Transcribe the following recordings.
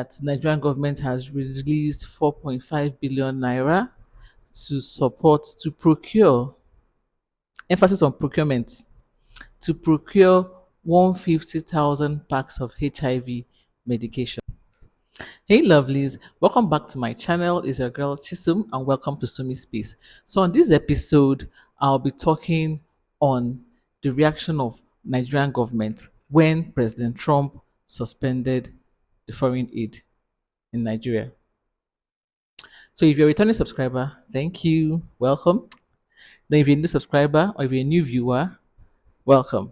that Nigerian government has released 4.5 billion naira to support to procure, emphasis on procurement, to procure 150,000 packs of HIV medication. Hey lovelies, welcome back to my channel. It's your girl Chisum and welcome to Sumi Space. So on this episode, I'll be talking on the reaction of Nigerian government when President Trump suspended the foreign aid in Nigeria. So if you're a returning subscriber, thank you. Welcome. Then if you're a new subscriber or if you're a new viewer, welcome.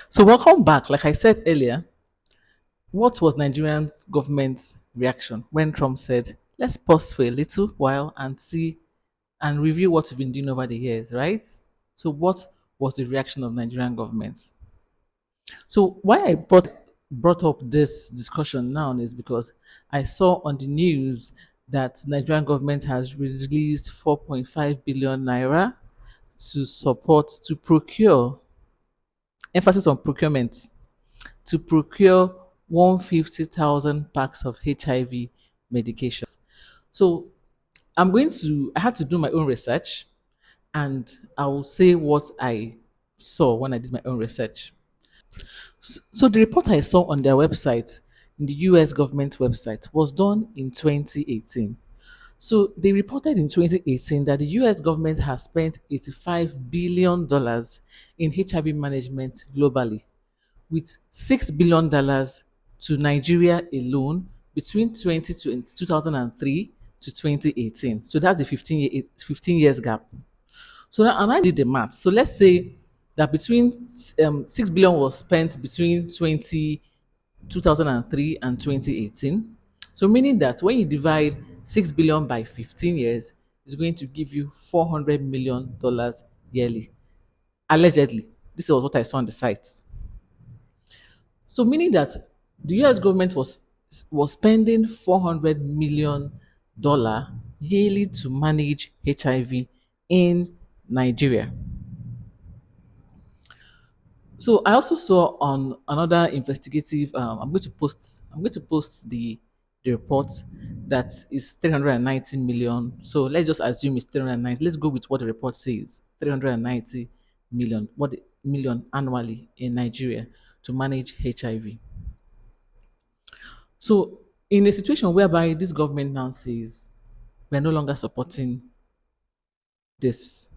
So welcome back. Like I said earlier, what was Nigerian government's reaction when Trump said, let's pause for a little while and see and review what we've been doing over the years, right? So what was the reaction of Nigerian government? So why I brought up this discussion now is because I saw on the news that Nigerian government has released 4.5 billion naira to support to procure, emphasis on procurement, to procure 150,000 packs of HIV medications. So I had to do my own research and I will say what I saw when I did my own research. So the report I saw on their website, in the US government website, was done in 2018. So they reported in 2018 that the US government has spent $85 billion in HIV management globally, with $6 billion to Nigeria alone between 2003 to 2018. So that's the 15 years gap. So now, and I did the math. So let's say that between 6 billion was spent between 2003 and 2018. So meaning that when you divide 6 billion by 15 years, it's going to give you $400 million yearly. Allegedly. This was what I saw on the site. So meaning that the US government was spending $400 million yearly to manage HIV in Nigeria. So I also saw on another investigative. I'm going to post the report that is 390 million. So let's just assume it's 390. Let's go with what the report says. 390 million. Million annually in Nigeria to manage HIV. So in a situation whereby this government now says we're no longer supporting this,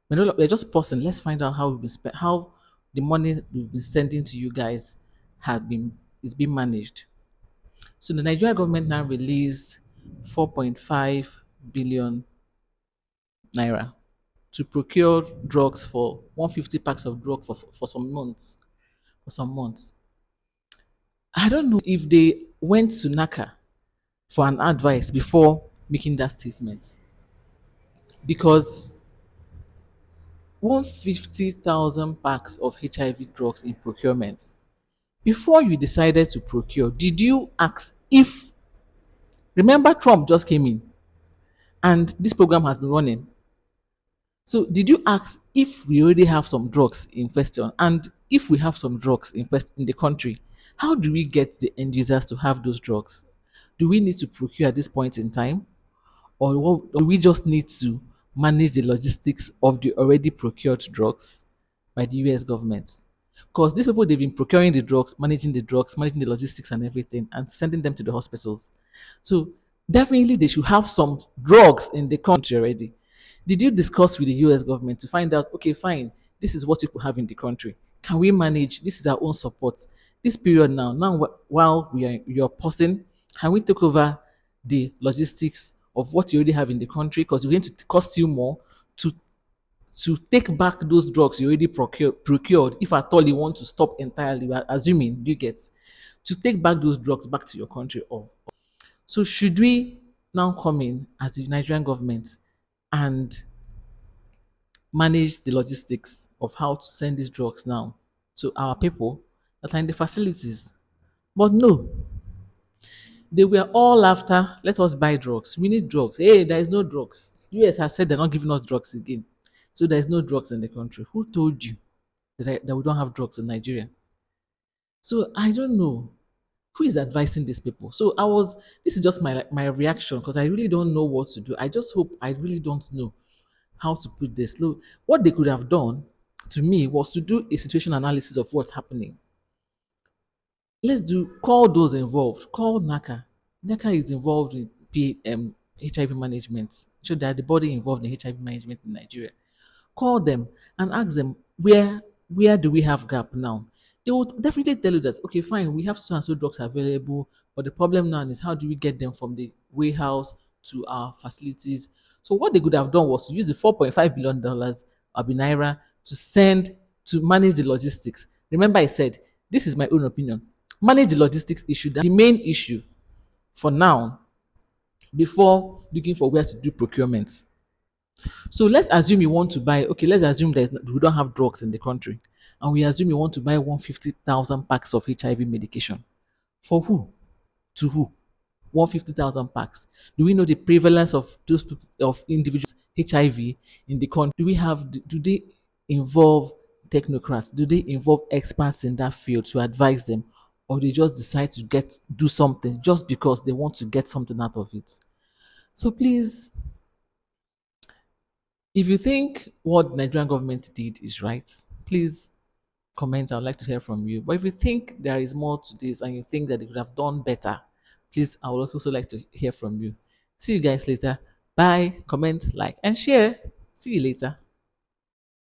we're just pausing. Let's find out how we've been how the money we've been sending to you guys had been is being managed. So the Nigerian government now released 4.5 billion naira to procure drugs for 150 packs of drug for some months. For some months. I don't know if they went to NACA for an advice before making that statement because 150,000 packs of HIV drugs in procurement. Before you decided to procure, did you ask if, remember, Trump just came in and this program has been running? So, did you ask if we already have some drugs in question? And if we have some drugs in the country, how do we get the end users to have those drugs? Do we need to procure at this point in time? Or do we just need to manage the logistics of the already procured drugs by the US government? Because these people, they've been procuring the drugs, managing the logistics and everything, and sending them to the hospitals. So definitely they should have some drugs in the country already. Did you discuss with the US government to find out, okay, fine, this is what you could have in the country. Can we manage? This is our own support. This period while you're pausing, can we take over the logistics of what you already have in the country? Because it's going to cost you more to take back those drugs you already procured, if at all you want to stop entirely. We are assuming you get to take back those drugs back to your country. Or so should we now come in as the Nigerian government and manage the logistics of how to send these drugs now to our people that are in the facilities? But no, They were all after, let us buy drugs. We need drugs. Hey, there is no drugs. US has said they're not giving us drugs again. So there is no drugs in the country. Who told you that we don't have drugs in Nigeria? So I don't know who is advising these people. So this is just my reaction because I really don't know what to do. I just hope I really don't know how to put this. Look, what they could have done to me was to do a situation analysis of what's happening. Let's do call those involved. Call NACA. NACA is involved in HIV management. So they are the body involved in HIV management in Nigeria. Call them and ask them where do we have gap now. They will definitely tell you that okay, fine, we have so and so drugs available, but the problem now is how do we get them from the warehouse to our facilities. So what they could have done was to use the $4.5 billion naira to send to manage the logistics. Remember, I said this is my own opinion. Manage the logistics issue, the main issue for now, before looking for where to do procurement. So let's assume you want to buy, okay, let's assume we don't have drugs in the country. And we assume you want to buy 150,000 packs of HIV medication. For who? To who? 150,000 packs. Do we know the prevalence of those people, of individuals HIV in the country? Do they involve technocrats? Do they involve experts in that field to advise them? Or they just decide to do something just because they want to get something out of it? So please, if you think what Nigerian government did is right, please comment. I'd like to hear from you. But if you think there is more to this and you think that they could have done better, please, I would also like to hear from you. See you guys later. Bye. Comment, like, and share. See you later.